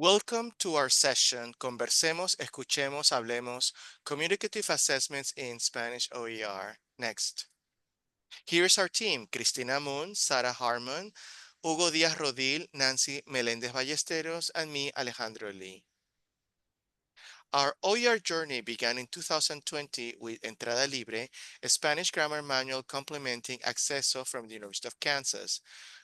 Welcome to our session, Conversemos, Escuchemos, Hablemos, Communicative Assessments in Spanish OER. Next. Here's our team, Cristina Moon, Sara Harmon, Hugo Díaz-Rodil, Nancy Melendez Ballesteros, and me, Alejandro Lee. Our OER journey began in 2020 with Entrada Libre, a Spanish grammar manual complementing Acceso from the University of Kansas.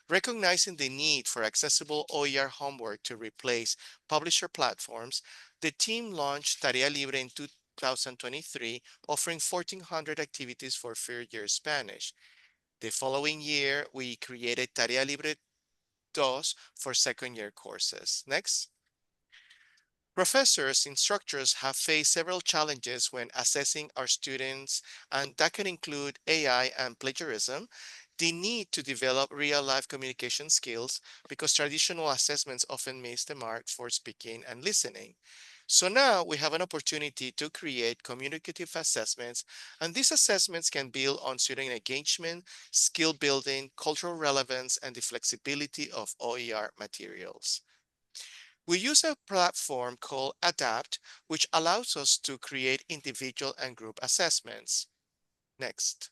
Recognizing the need for accessible OER homework to replace publisher platforms, the team launched Tarea Libre in 2023, offering 1,400 activities for first-year Spanish. The following year, we created Tarea Libre 2 for second-year courses. Next. Professors, instructors have faced several challenges when assessing our students, and that can include AI and plagiarism, the need to develop real-life communication skills because traditional assessments often miss the mark for speaking and listening. So now we have an opportunity to create communicative assessments, and these assessments can build on student engagement, skill building, cultural relevance, and the flexibility of OER materials. We use a platform called Adapt, which allows us to create individual and group assessments. Next.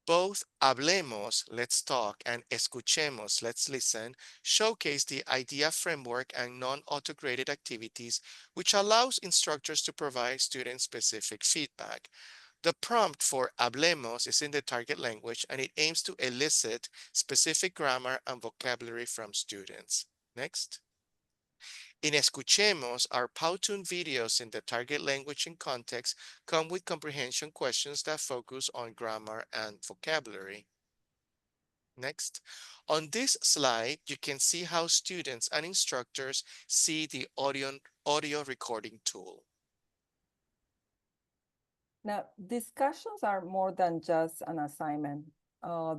Both Hablemos, let's talk, and Escuchemos, let's listen, showcase the idea framework and non-auto-graded activities, which allows instructors to provide student-specific feedback. The prompt for Hablemos is in the target language, and it aims to elicit specific grammar and vocabulary from students. Next. In Escuchemos, our Powtoon videos in the target language and context come with comprehension questions that focus on grammar and vocabulary. Next. On this slide, you can see how students and instructors see the audio recording tool. Now, discussions are more than just an assignment.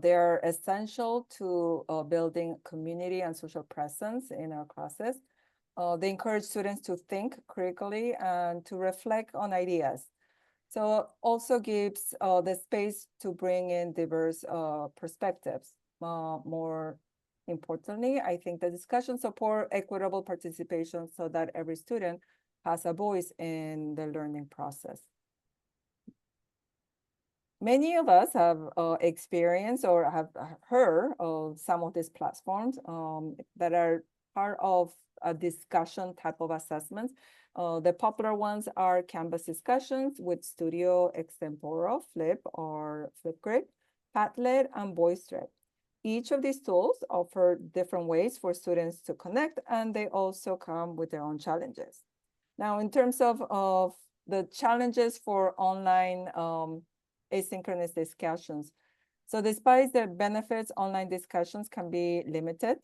They're essential to building community and social presence in our classes. They encourage students to think critically and to reflect on ideas. So also gives the space to bring in diverse perspectives. More importantly, I think the discussions support equitable participation so that every student has a voice in the learning process. Many of us have experienced or have heard of some of these platforms that are part of a discussion type of assessments. The popular ones are Canvas discussions with Studio Extempore, Flip or Flipgrid, Padlet, and VoiceThread. Each of these tools offer different ways for students to connect, and they also come with their own challenges. Now, in terms of the challenges for online asynchronous discussions. So despite the benefits, online discussions can be limited.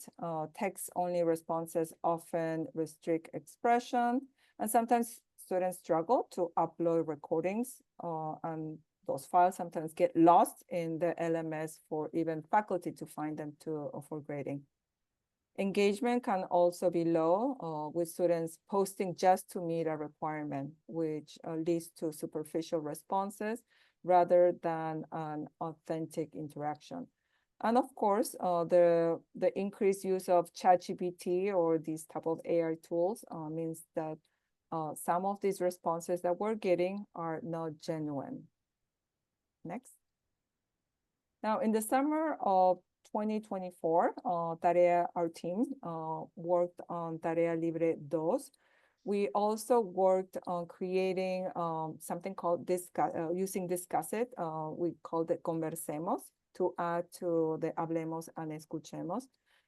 Text-only responses often restrict expression, and sometimes students struggle to upload recordings, and those files sometimes get lost in the LMS for even faculty to find them for grading. Engagement can also be low, with students posting just to meet a requirement, which leads to superficial responses rather than an authentic interaction. And of course, the increased use of ChatGPT or these type of AI tools means that some of these responses that we're getting are not genuine. Next. Now, in the summer of 2024, our team worked on Tarea Libre 2. We also worked on creating something called using Discussit. We called it Conversemos to add to the Hablemos and Escuchemos.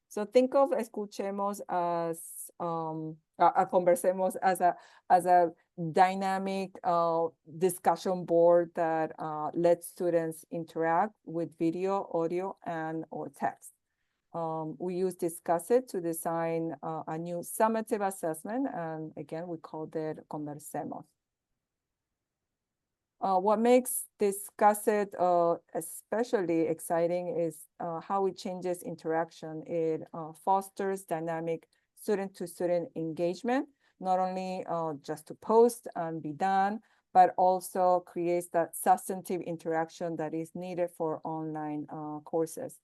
So think of Escuchemos as Conversemos as a dynamic discussion board that lets students interact with video, audio, and or text. We use Discussit to design a new summative assessment, and again, we called it Conversemos. What makes Discussit especially exciting is how it changes interaction. It fosters dynamic student-to-student engagement, not only just to post and be done, but also creates that substantive interaction that is needed for online courses.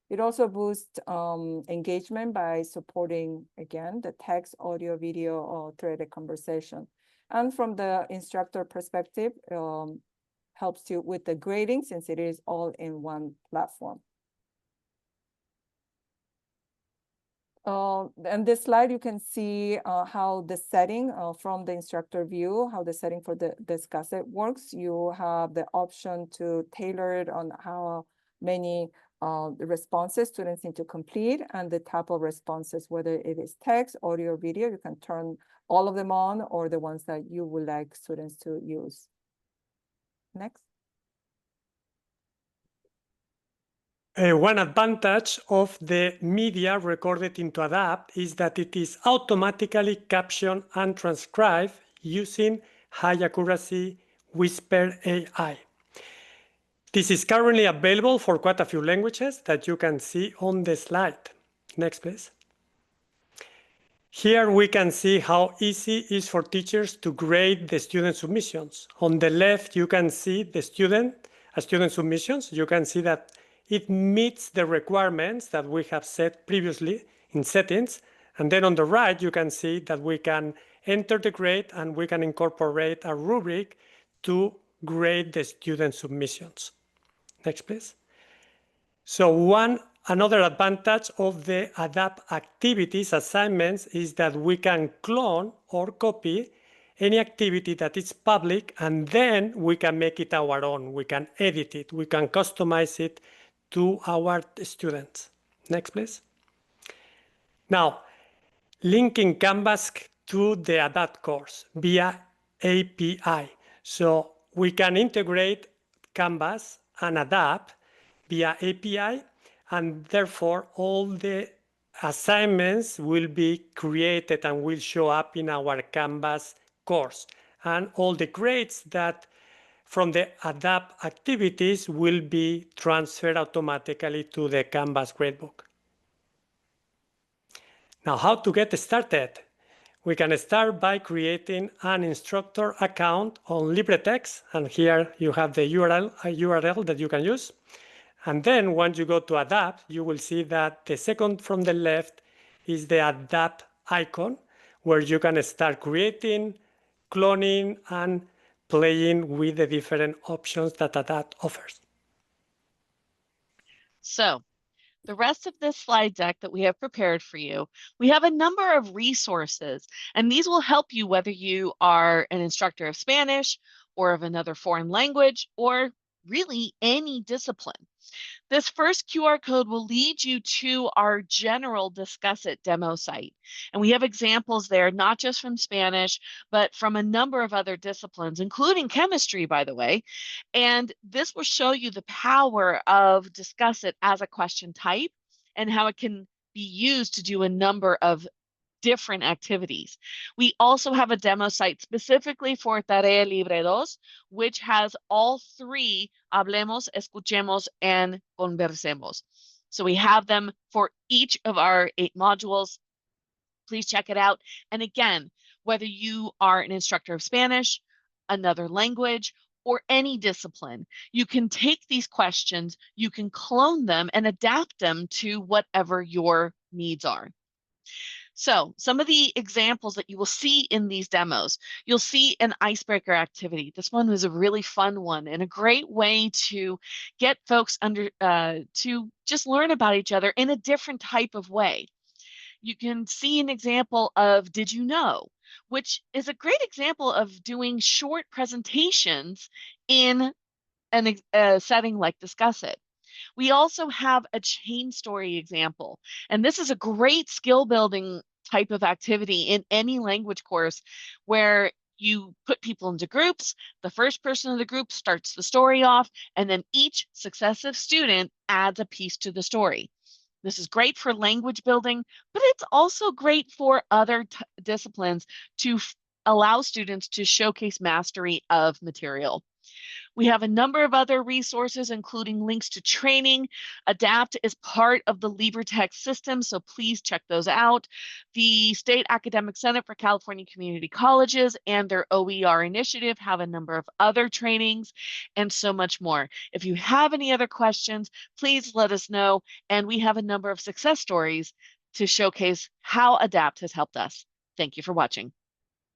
It also boosts engagement by supporting, again, the text, audio, video, or threaded conversation. And from the instructor perspective, helps you with the grading since it is all in one platform. And this slide, you can see how the setting from the instructor view, how the setting for the Discussit works. You have the option to tailor it on how many responses students need to complete and the type of responses, whether it is text, audio, or video. You can turn all of them on or the ones that you would like students to use. Next. One advantage of the media recorded into Adapt is that it is automatically captioned and transcribed using high accuracy Whisper AI. This is currently available for quite a few languages that you can see on the slide. Next, please. Here we can see how easy it is for teachers to grade the student submissions. On the left, you can see the student submissions. You can see that it meets the requirements that we have set previously in settings. And then on the right, you can see that we can enter the grade and we can incorporate a rubric to grade the student submissions. Next, please. So another advantage of the Adapt activities assignments is that we can clone or copy any activity that is public, and then we can make it our own. We can edit it. We can customize it to our students. Next, please. Now, linking Canvas to the Adapt course via API. So we can integrate Canvas and Adapt via API, and therefore all the assignments will be created and will show up in our Canvas course. And all the grades that from the Adapt activities will be transferred automatically to the Canvas gradebook. Now, how to get started? We can start by creating an instructor account on LibreText, and here you have the URL that you can use. And then once you go to Adapt, you will see that the second from the left is the Adapt icon, where you can start creating, cloning, and playing with the different options that Adapt offers. So the rest of this slide deck that we have prepared for you, we have a number of resources, and these will help you whether you are an instructor of Spanish or of another foreign language or really any discipline. This first QR code will lead you to our general Discussit demo site. And we have examples there, not just from Spanish, but from a number of other disciplines, including chemistry, by the way. And this will show you the power of Discussit as a question type and how it can be used to do a number of different activities. We also have a demo site specifically for Tarea Libre 2, which has all three Hablemos, Escuchemos, and Conversemos. So we have them for each of our 8 modules. Please check it out. And again, whether you are an instructor of Spanish, another language, or any discipline, you can take these questions, you can clone them and adapt them to whatever your needs are. So some of the examples that you will see in these demos, you'll see an icebreaker activity. This one was a really fun one and a great way to get folks to just learn about each other in a different type of way. You can see an example of Did You Know?, which is a great example of doing short presentations in a setting like Discussit. We also have a chain story example, and this is a great skill building type of activity in any language course where you put people into groups. The first person in the group starts the story off, and then each successive student adds a piece to the story. This is great for language building, but it's also great for other disciplines to allow students to showcase mastery of material. We have a number of other resources, including links to training. ADAPT is part of the LibreTech system, so please check those out. The State Academic Senate for California Community Colleges and their OER initiative have a number of other trainings and so much more. If you have any other questions, please let us know. And we have a number of success stories to showcase how ADAPT has helped us. Thank you for watching.